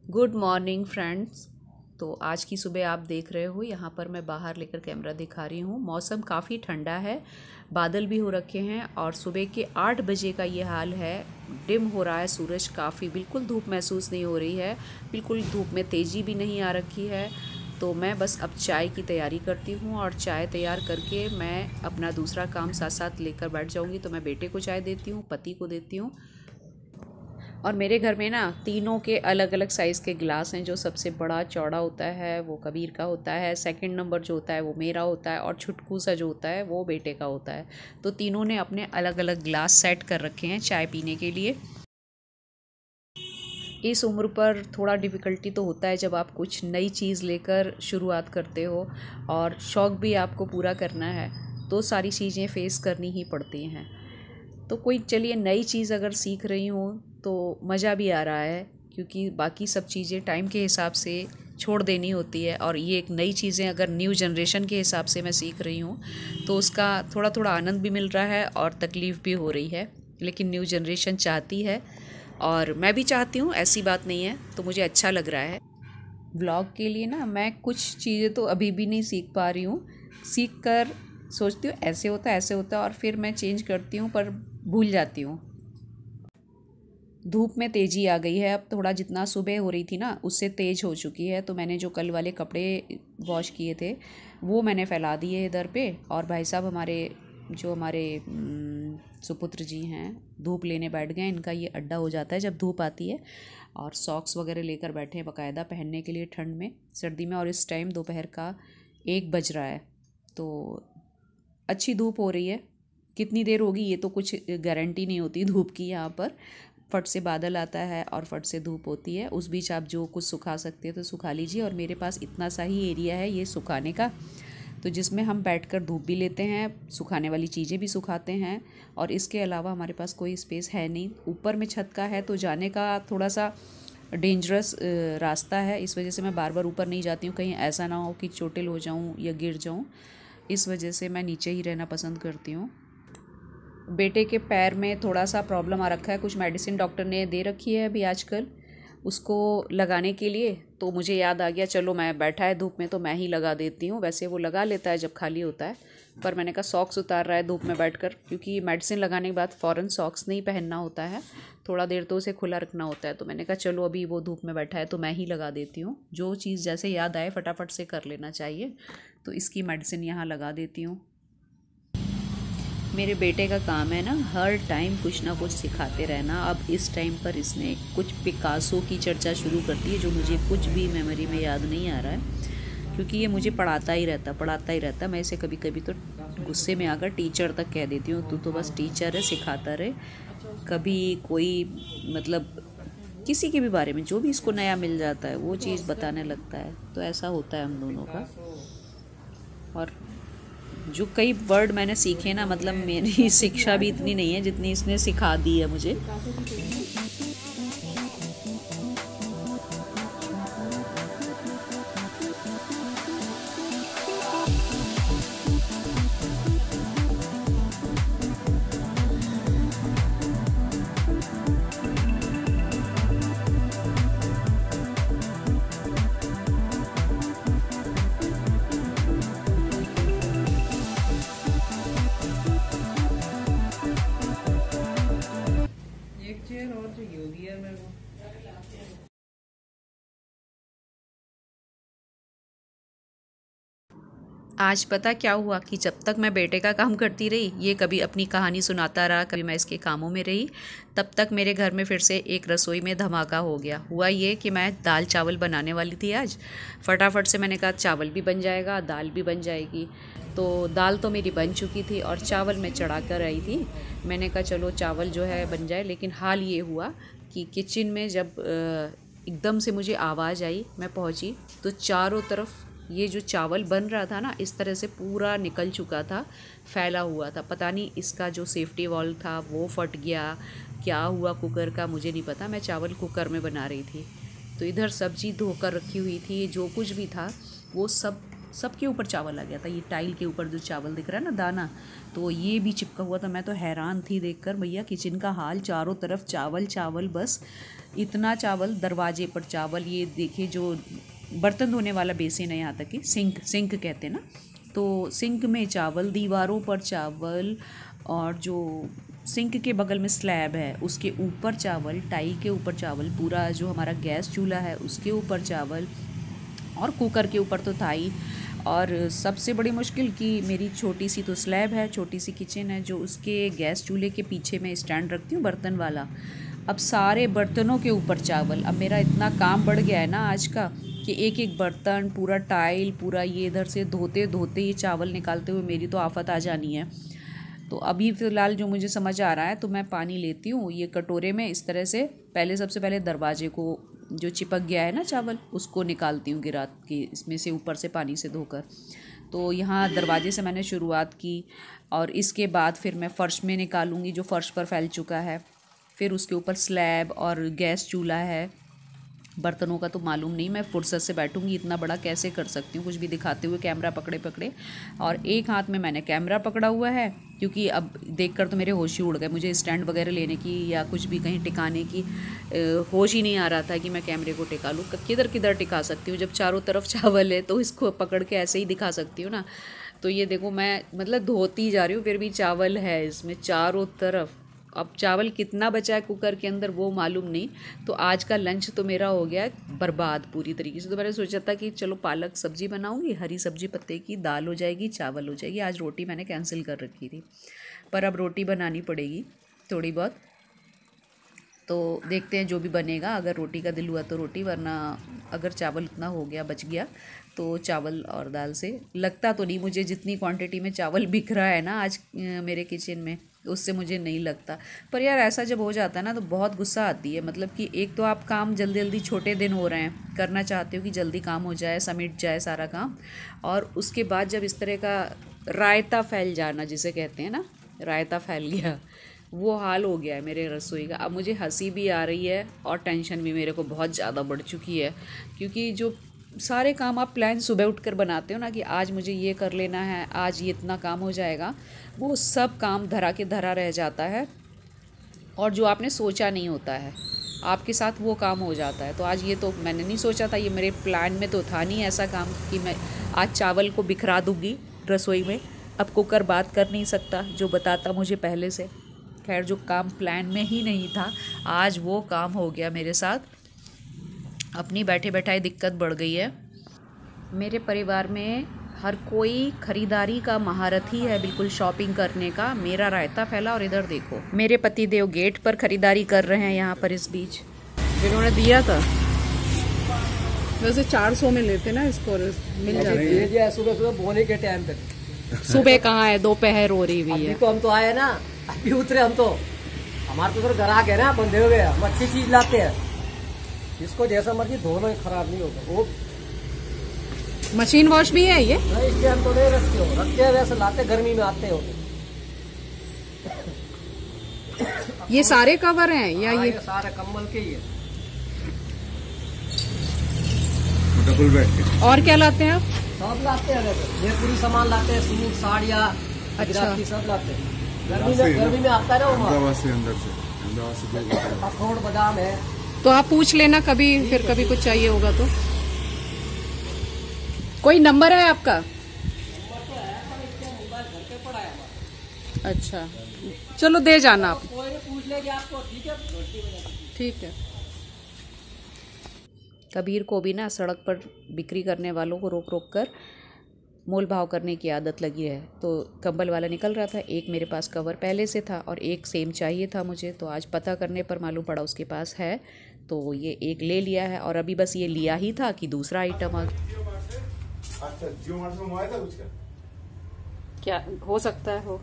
Good morning friends. तो आज की सुबह आप देख रहे हो, यहाँ पर मैं बाहर लेकर कैमरा दिखा रही हूँ। मौसम काफ़ी ठंडा है, बादल भी हो रखे हैं और सुबह के 8 बजे का ये हाल है। डिम हो रहा है सूरज काफ़ी, बिल्कुल धूप महसूस नहीं हो रही है, बिल्कुल धूप में तेज़ी भी नहीं आ रखी है। तो मैं बस अब चाय की तैयारी करती हूँ और चाय तैयार करके मैं अपना दूसरा काम साथ साथ लेकर बैठ जाऊँगी। तो मैं बेटे को चाय देती हूँ, पति को देती हूँ। और मेरे घर में ना तीनों के अलग अलग साइज़ के गिलास हैं। जो सबसे बड़ा चौड़ा होता है वो कबीर का होता है, सेकंड नंबर जो होता है वो मेरा होता है और छुटकू सा जो होता है वो बेटे का होता है। तो तीनों ने अपने अलग अलग गिलास सेट कर रखे हैं चाय पीने के लिए। इस उम्र पर थोड़ा डिफ़िकल्टी तो होता है जब आप कुछ नई चीज़ लेकर शुरुआत करते हो और शौक़ भी आपको पूरा करना है, तो सारी चीज़ें फ़ेस करनी ही पड़ती हैं। तो कोई चलिए नई चीज़ अगर सीख रही हूँ तो मज़ा भी आ रहा है, क्योंकि बाकी सब चीज़ें टाइम के हिसाब से छोड़ देनी होती है और ये एक नई चीज़ें अगर न्यू जनरेशन के हिसाब से मैं सीख रही हूँ तो उसका थोड़ा थोड़ा आनंद भी मिल रहा है और तकलीफ़ भी हो रही है। लेकिन न्यू जनरेशन चाहती है और मैं भी चाहती हूँ, ऐसी बात नहीं है, तो मुझे अच्छा लग रहा है। व्लॉग के लिए ना मैं कुछ चीज़ें तो अभी भी नहीं सीख पा रही हूँ। सीख कर सोचती हूँ ऐसे होता है और फिर मैं चेंज करती हूँ पर भूल जाती हूँ। धूप में तेज़ी आ गई है अब थोड़ा, जितना सुबह हो रही थी ना उससे तेज़ हो चुकी है। तो मैंने जो कल वाले कपड़े वॉश किए थे वो मैंने फैला दिए इधर पे। और भाई साहब हमारे सुपुत्र जी हैं, धूप लेने बैठ गए। इनका ये अड्डा हो जाता है जब धूप आती है। और सॉक्स वगैरह लेकर बैठे हैं बाकायदा पहनने के लिए ठंड में, सर्दी में। और इस टाइम दोपहर का 1 बज रहा है, तो अच्छी धूप हो रही है। कितनी देर होगी ये तो कुछ गारंटी नहीं होती धूप की। यहाँ पर फट से बादल आता है और फट से धूप होती है। उस बीच आप जो कुछ सुखा सकते हो तो सुखा लीजिए। और मेरे पास इतना सा ही एरिया है ये सुखाने का, तो जिसमें हम बैठकर धूप भी लेते हैं, सुखाने वाली चीज़ें भी सुखाते हैं। और इसके अलावा हमारे पास कोई स्पेस है नहीं। ऊपर में छत का है तो जाने का थोड़ा सा डेंजरस रास्ता है, इस वजह से मैं बार बार ऊपर नहीं जाती हूँ, कहीं ऐसा ना हो कि चोटिल हो जाऊँ या गिर जाऊँ। इस वजह से मैं नीचे ही रहना पसंद करती हूँ। बेटे के पैर में थोड़ा सा प्रॉब्लम आ रखा है, कुछ मेडिसिन डॉक्टर ने दे रखी है अभी आजकल उसको लगाने के लिए। तो मुझे याद आ गया, चलो मैं बैठा है धूप में तो मैं ही लगा देती हूँ। वैसे वो लगा लेता है जब खाली होता है, पर मैंने कहा सॉक्स उतार रहा है धूप में बैठकर, क्योंकि मेडिसिन लगाने के बाद फ़ौरन सॉक्स नहीं पहनना होता है, थोड़ा देर तो उसे खुला रखना होता है। तो मैंने कहा चलो अभी वो धूप में बैठा है तो मैं ही लगा देती हूँ। जो चीज़ जैसे याद आए फटाफट से कर लेना चाहिए, तो इसकी मेडिसिन यहाँ लगा देती हूँ। मेरे बेटे का काम है ना हर टाइम कुछ ना कुछ सिखाते रहना। अब इस टाइम पर इसने कुछ पिकासो की चर्चा शुरू कर दी है, जो मुझे कुछ भी मेमोरी में याद नहीं आ रहा है, क्योंकि ये मुझे पढ़ाता ही रहता। मैं इसे कभी कभी तो गुस्से में आकर टीचर तक कह देती हूँ, तू तो बस टीचर है, सिखाता रहे। कभी कोई मतलब किसी के भी बारे में जो भी इसको नया मिल जाता है वो चीज़ बताने लगता है। तो ऐसा होता है हम दोनों का। और जो कई वर्ड मैंने सीखे ना, मतलब मेरी शिक्षा भी इतनी नहीं है जितनी इसने सिखा दी है मुझे। और जो योगी है मेरे को आज पता क्या हुआ कि जब तक मैं बेटे का काम करती रही, ये कभी अपनी कहानी सुनाता रहा, कभी मैं इसके कामों में रही, तब तक मेरे घर में फिर से एक रसोई में धमाका हो गया। हुआ ये कि मैं दाल चावल बनाने वाली थी आज। फटाफट से मैंने कहा चावल भी बन जाएगा, दाल भी बन जाएगी। तो दाल तो मेरी बन चुकी थी और चावल मैं चढ़ा कर आई थी। मैंने कहा चलो चावल जो है बन जाए। लेकिन हाल ये हुआ कि किचन में जब एकदम से मुझे आवाज़ आई, मैं पहुँची तो चारों तरफ ये जो चावल बन रहा था ना, इस तरह से पूरा निकल चुका था, फैला हुआ था। पता नहीं इसका जो सेफ्टी वॉल्व था वो फट गया, क्या हुआ कुकर का मुझे नहीं पता। मैं चावल कुकर में बना रही थी, तो इधर सब्ज़ी धोकर रखी हुई थी, जो कुछ भी था वो सब सबके ऊपर चावल आ गया था। ये टाइल के ऊपर जो चावल दिख रहा है ना दाना, तो ये भी चिपका हुआ था। मैं तो हैरान थी देखकर भैया किचन का हाल, चारों तरफ चावल चावल, बस इतना चावल, दरवाजे पर चावल। ये देखिए जो बर्तन धोने वाला बेसिन है यहाँ तक कि सिंक कहते हैं ना, तो सिंक में चावल, दीवारों पर चावल, और जो सिंक के बगल में स्लैब है उसके ऊपर चावल, टाइल के ऊपर चावल, पूरा जो हमारा गैस चूल्हा है उसके ऊपर चावल, और कुकर के ऊपर तो था ही। और सबसे बड़ी मुश्किल कि मेरी छोटी सी तो स्लैब है, छोटी सी किचन है, जो उसके गैस चूल्हे के पीछे मैं स्टैंड रखती हूँ बर्तन वाला। अब सारे बर्तनों के ऊपर चावल। अब मेरा इतना काम बढ़ गया है ना आज का कि एक एक बर्तन, पूरा टाइल, पूरा ये इधर से धोते धोते ये चावल निकालते हुए मेरी तो आफत आ जानी है। तो अभी फ़िलहाल जो मुझे समझ आ रहा है, तो मैं पानी लेती हूँ ये कटोरे में इस तरह से। सबसे पहले दरवाजे को जो चिपक गया है ना चावल, उसको निकालती हूँ गिरा के इसमें से, ऊपर से पानी से धोकर। तो यहाँ दरवाजे से मैंने शुरुआत की, और इसके बाद फिर मैं फ़र्श में निकालूँगी जो फ़र्श पर फैल चुका है। फिर उसके ऊपर स्लैब और गैस चूल्हा है। बर्तनों का तो मालूम नहीं, मैं फुर्सत से बैठूंगी, इतना बड़ा कैसे कर सकती हूँ कुछ भी दिखाते हुए, कैमरा पकड़े। और एक हाथ में मैंने कैमरा पकड़ा हुआ है, क्योंकि अब देखकर तो मेरे होश ही उड़ गए। मुझे स्टैंड वगैरह लेने की या कुछ भी कहीं टिकाने की होश ही नहीं आ रहा था कि मैं कैमरे को टिका लूँ। किधर किधर टिका सकती हूँ, जब चारों तरफ चावल है तो इसको पकड़ के ऐसे ही दिखा सकती हूँ ना। तो ये देखो मैं मतलब धोती जा रही हूँ, फिर भी चावल है इसमें चारों तरफ। अब चावल कितना बचा है कुकर के अंदर वो मालूम नहीं। तो आज का लंच तो मेरा हो गया बर्बाद पूरी तरीके से। तो मैंने सोचा था कि चलो पालक सब्जी बनाऊंगी, हरी सब्जी पत्ते की, दाल हो जाएगी, चावल हो जाएगी। आज रोटी मैंने कैंसिल कर रखी थी, पर अब रोटी बनानी पड़ेगी थोड़ी बहुत। तो देखते हैं जो भी बनेगा, अगर रोटी का दिल हुआ तो रोटी, वरना अगर चावल इतना हो गया बच गया तो चावल और दाल से। लगता तो नहीं मुझे जितनी क्वांटिटी में चावल बिक रहा है ना आज मेरे किचन में, उससे मुझे नहीं लगता। पर यार ऐसा जब हो जाता है ना तो बहुत गुस्सा आती है। मतलब कि एक तो आप काम जल्दी जल्दी, छोटे दिन हो रहे हैं, करना चाहते हो कि जल्दी काम हो जाए, समिट जाए सारा काम, और उसके बाद जब इस तरह का रायता फैल जाना जिसे कहते हैं ना, रायता फैल गया, वो हाल हो गया है मेरे रसोई का। अब मुझे हंसी भी आ रही है और टेंशन भी मेरे को बहुत ज़्यादा बढ़ चुकी है, क्योंकि जो सारे काम आप प्लान सुबह उठकर बनाते हो ना कि आज मुझे ये कर लेना है, आज ये इतना काम हो जाएगा, वो सब काम धरा के धरा रह जाता है, और जो आपने सोचा नहीं होता है आपके साथ वो काम हो जाता है। तो आज ये तो मैंने नहीं सोचा था, ये मेरे प्लान में तो था नहीं ऐसा काम कि मैं आज चावल को बिखरा दूँगी रसोई में। अब कुकर बात कर नहीं सकता जो बताता मुझे पहले से। खैर जो काम प्लान में ही नहीं था, आज वो काम हो गया मेरे साथ। अपनी बैठे बैठाए दिक्कत बढ़ गई है। मेरे परिवार में हर कोई खरीदारी का महारथी है, बिल्कुल शॉपिंग करने का। मेरा रायता फैला, और इधर देखो मेरे पति देव गेट पर खरीदारी कर रहे हैं यहाँ पर इस बीच। इन्होंने दिया था, वैसे 400 में लेते ना इसको, मिल जाती है सुबह सुबह बोने के टाइम पे। सुबह कहाँ है, दोपहर हो रही हुई है। तो हम तो आए ना, अभी उतरे हम तो। हमारे तो घर आ गए ना, बंदे हो गए। हम अच्छी चीज लाते हैं, इसको जैसा मर्जी धोना खराब नहीं होगा। वो मशीन वॉश भी है ये? नहीं, इसलिए हम तो नहीं रखते हैं वैसे लाते, गर्मी में आते हो। ये सारे कवर हैं या ये सारे कम्बल के ही है। डबल बेड के। और क्या लाते हैं आप? सब लाते हैं, ये पूरी सामान लाते हैं, सूट, साड़ियाँ, गुजराती सब लाते हैं। गर्मी में आता है ना, अहमदाबाद से, अहमदाबाद से अखरोट बादाम है। तो आप पूछ लेना कभी, फिर कभी कुछ चाहिए होगा तो। कोई नंबर है आपका? अच्छा चलो दे जाना आप। पूछ लेंगे आपको, ठीक है? ठीक है। कबीर को भी ना सड़क पर बिक्री करने वालों को रोक रोक कर मोल भाव करने की आदत लगी है। तो कंबल वाला निकल रहा था, एक मेरे पास कवर पहले से था और एक सेम चाहिए था मुझे। तो आज पता करने पर मालूम पड़ा उसके पास है, तो ये एक ले लिया है। और अभी बस ये लिया ही था कि दूसरा आइटम आ अच्छा, जियो मार्ट से मंगवाया था कुछ का? क्या हो सकता है हो।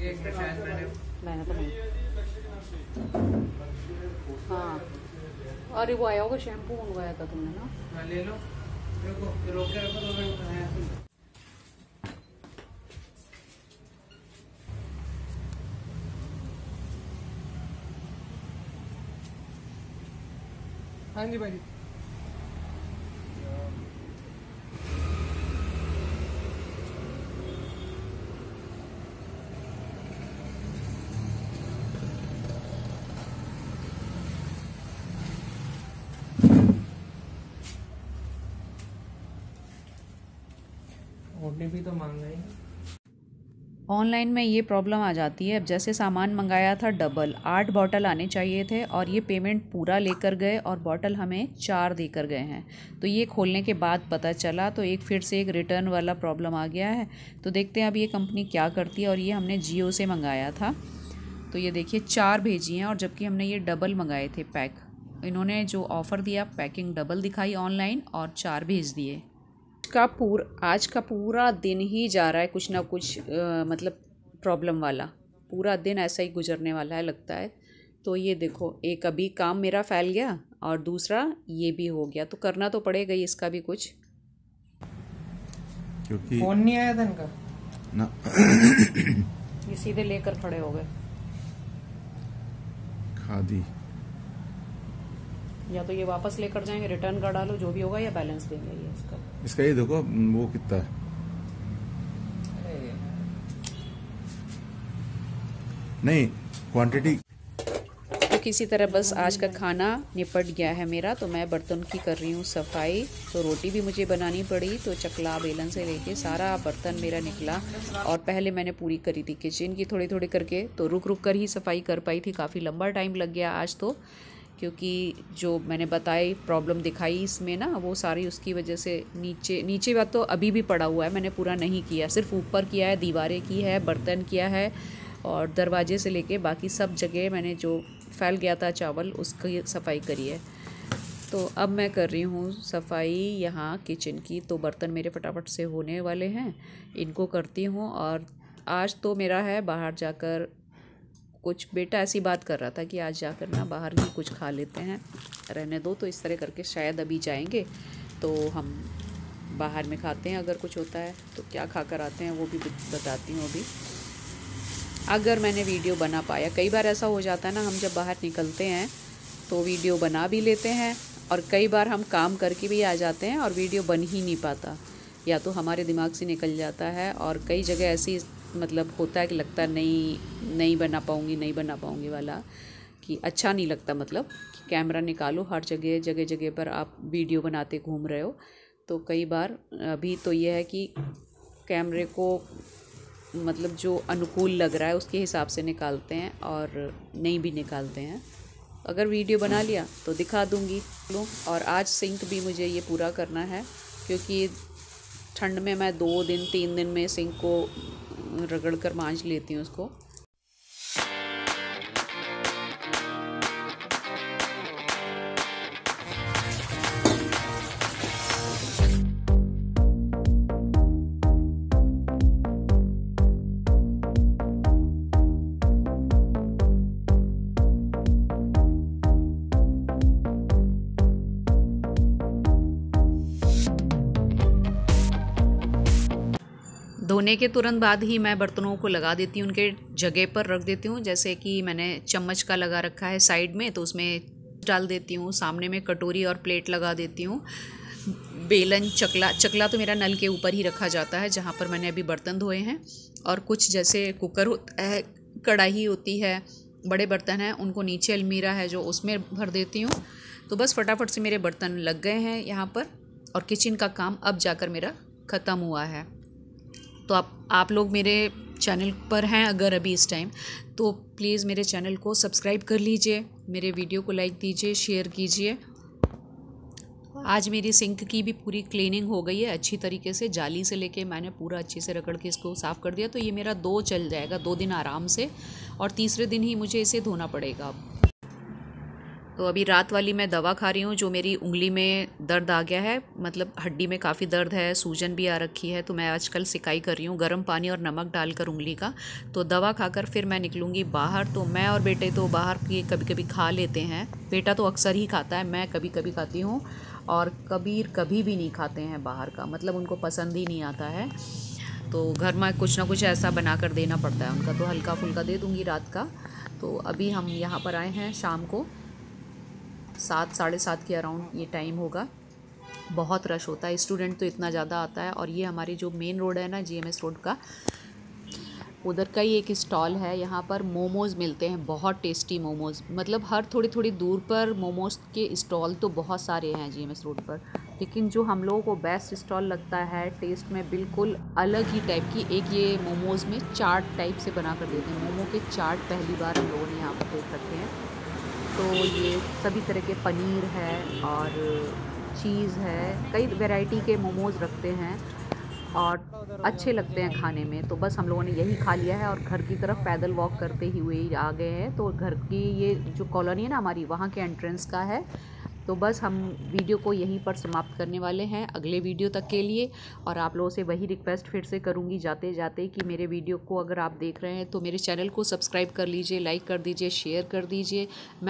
एक तो शायद मैंने तो हाँ, अरे वो आया होगा, शैम्पू मंगवाया था तुमने ना। ले लो, देखो रोक के रखो 2 मिनट। हाँ जी भाई। OTP तो मांग रही है। ऑनलाइन में ये प्रॉब्लम आ जाती है। अब जैसे सामान मंगाया था डबल 8 बॉटल आने चाहिए थे और ये पेमेंट पूरा लेकर गए और बॉटल हमें 4 देकर गए हैं। तो ये खोलने के बाद पता चला, तो एक फिर से एक रिटर्न वाला प्रॉब्लम आ गया है। तो देखते हैं अब ये कंपनी क्या करती है। और ये हमने जियो से मंगाया था, तो ये देखिए 4 भेजी हैं और जबकि हमने ये डबल मंगाए थे पैक। इन्होंने जो ऑफ़र दिया पैकिंग डबल दिखाई ऑनलाइन और 4 भेज दिए। आज का पूरा दिन ही जा रहा है कुछ ना कुछ मतलब प्रॉब्लम वाला। पूरा दिन ऐसा ही गुजरने वाला है लगता है। तो ये देखो, एक अभी काम मेरा फैल गया और दूसरा ये भी हो गया, तो करना तो पड़ेगा ही इसका भी कुछ। क्योंकि फोन नहीं आया था इनका ना ये सीधे लेकर खड़े हो गए। खादी या तो ये वापस लेकर जाएंगे, रिटर्न कर डालो जो भी होगा, या बैलेंस देंगे ये इसका। इसका ये देखो वो कितना है। नहीं क्वांटिटी। तो किसी तरह बस आज का खाना निपट गया है मेरा। तो मैं बर्तन की कर रही हूँ सफाई। तो रोटी भी मुझे बनानी पड़ी, तो चकला बेलन से लेके सारा बर्तन मेरा निकला। और पहले मैंने पूरी करी थी किचन की थोड़ी थोड़ी करके, तो रुक रुक कर ही सफाई कर पाई थी। काफ़ी लंबा टाइम लग गया आज तो, क्योंकि जो मैंने बताई प्रॉब्लम दिखाई इसमें ना, वो सारी उसकी वजह से नीचे बात तो अभी भी पड़ा हुआ है, मैंने पूरा नहीं किया। सिर्फ ऊपर किया है, दीवारें की है, बर्तन किया है और दरवाजे से लेके बाकी सब जगह मैंने जो फैल गया था चावल उसकी सफाई करी है। तो अब मैं कर रही हूँ सफाई यहाँ किचन की। तो बर्तन मेरे फटाफट से होने वाले हैं, इनको करती हूँ। और आज तो मेरा है बाहर जाकर कुछ, बेटा ऐसी बात कर रहा था कि आज जाकर ना बाहर ही कुछ खा लेते हैं, रहने दो। तो इस तरह करके शायद अभी जाएंगे तो हम बाहर में खाते हैं। अगर कुछ होता है तो क्या खा कर आते हैं वो भी बताती हूँ अभी, अगर मैंने वीडियो बना पाया। कई बार ऐसा हो जाता है ना, हम जब बाहर निकलते हैं तो वीडियो बना भी लेते हैं और कई बार हम काम करके भी आ जाते हैं और वीडियो बन ही नहीं पाता, या तो हमारे दिमाग से निकल जाता है। और कई जगह ऐसी मतलब होता है कि लगता है नहीं बना पाऊँगी वाला, कि अच्छा नहीं लगता। मतलब कि कैमरा निकालो, हर जगह पर आप वीडियो बनाते घूम रहे हो। तो कई बार अभी तो ये है कि कैमरे को मतलब जो अनुकूल लग रहा है उसके हिसाब से निकालते हैं और नहीं भी निकालते हैं। अगर वीडियो बना लिया तो दिखा दूँगी। और आज सिंक भी मुझे ये पूरा करना है, क्योंकि ठंड में मैं 2 दिन 3 दिन में सिंक को रगड़ कर मांज लेती हूँ उसको। धोने के तुरंत बाद ही मैं बर्तनों को लगा देती हूँ, उनके जगह पर रख देती हूँ। जैसे कि मैंने चम्मच का लगा रखा है साइड में, तो उसमें डाल देती हूँ। सामने में कटोरी और प्लेट लगा देती हूँ। बेलन चकला तो मेरा नल के ऊपर ही रखा जाता है जहाँ पर मैंने अभी बर्तन धोए हैं। और कुछ जैसे कुकर होता है, कढ़ाई होती है, बड़े बर्तन हैं, उनको नीचे अलमीरा है जो उसमें भर देती हूँ। तो बस फटाफट से मेरे बर्तन लग गए हैं यहाँ पर, और किचन का काम अब जाकर मेरा ख़त्म हुआ है। तो आप लोग मेरे चैनल पर हैं अगर अभी इस टाइम, तो प्लीज़ मेरे चैनल को सब्सक्राइब कर लीजिए, मेरे वीडियो को लाइक दीजिए, शेयर कीजिए। आज मेरी सिंक की भी पूरी क्लीनिंग हो गई है अच्छी तरीके से, जाली से लेके मैंने पूरा अच्छे से रगड़ के इसको साफ़ कर दिया। तो ये मेरा 2 चल जाएगा, 2 दिन आराम से, और तीसरे दिन ही मुझे इसे धोना पड़ेगा अब। तो अभी रात वाली मैं दवा खा रही हूँ, जो मेरी उंगली में दर्द आ गया है, मतलब हड्डी में काफ़ी दर्द है, सूजन भी आ रखी है। तो मैं आजकल सिकाई कर रही हूँ गर्म पानी और नमक डालकर उंगली का। तो दवा खाकर फिर मैं निकलूँगी बाहर। तो मैं और बेटे तो बाहर की कभी कभी खा लेते हैं, बेटा तो अक्सर ही खाता है, मैं कभी कभी खाती हूँ, और कभी भी नहीं खाते हैं बाहर का, मतलब उनको पसंद ही नहीं आता है। तो घर में कुछ ना कुछ ऐसा बना कर देना पड़ता है उनका, तो हल्का फुल्का दे दूँगी रात का। तो अभी हम यहाँ पर आए हैं शाम को 7 साढ़े 7 के अराउंड ये टाइम होगा। बहुत रश होता है, स्टूडेंट तो इतना ज़्यादा आता है। और ये हमारी जो मेन रोड है ना, GMS रोड का, उधर का ही एक स्टॉल है। यहाँ पर मोमोज़ मिलते हैं, बहुत टेस्टी मोमोज़, मतलब हर थोड़ी थोड़ी दूर पर मोमोज़ के स्टॉल तो बहुत सारे हैं GMS रोड पर। लेकिन जो हम लोगों को बेस्ट स्टॉल लगता है टेस्ट में बिल्कुल अलग ही टाइप की, एक ये मोमोज़ में चाट टाइप से बना कर देते हैं। मोमो के चाट पहली बार हम लोगों ने यहाँ पर देख रखे हैं। तो ये सभी तरह के पनीर है और चीज़ है, कई वैरायटी के मोमोज़ रखते हैं और अच्छे लगते हैं खाने में। तो बस हम लोगों ने यही खा लिया है और घर की तरफ पैदल वॉक करते ही हुए ही आ गए हैं। तो घर की ये जो कॉलोनी है ना हमारी, वहाँ के एंट्रेंस का है। तो बस हम वीडियो को यहीं पर समाप्त करने वाले हैं अगले वीडियो तक के लिए। और आप लोगों से वही रिक्वेस्ट फिर से करूँगी जाते जाते कि मेरे वीडियो को अगर आप देख रहे हैं तो मेरे चैनल को सब्सक्राइब कर लीजिए, लाइक कर दीजिए, शेयर कर दीजिए। मैं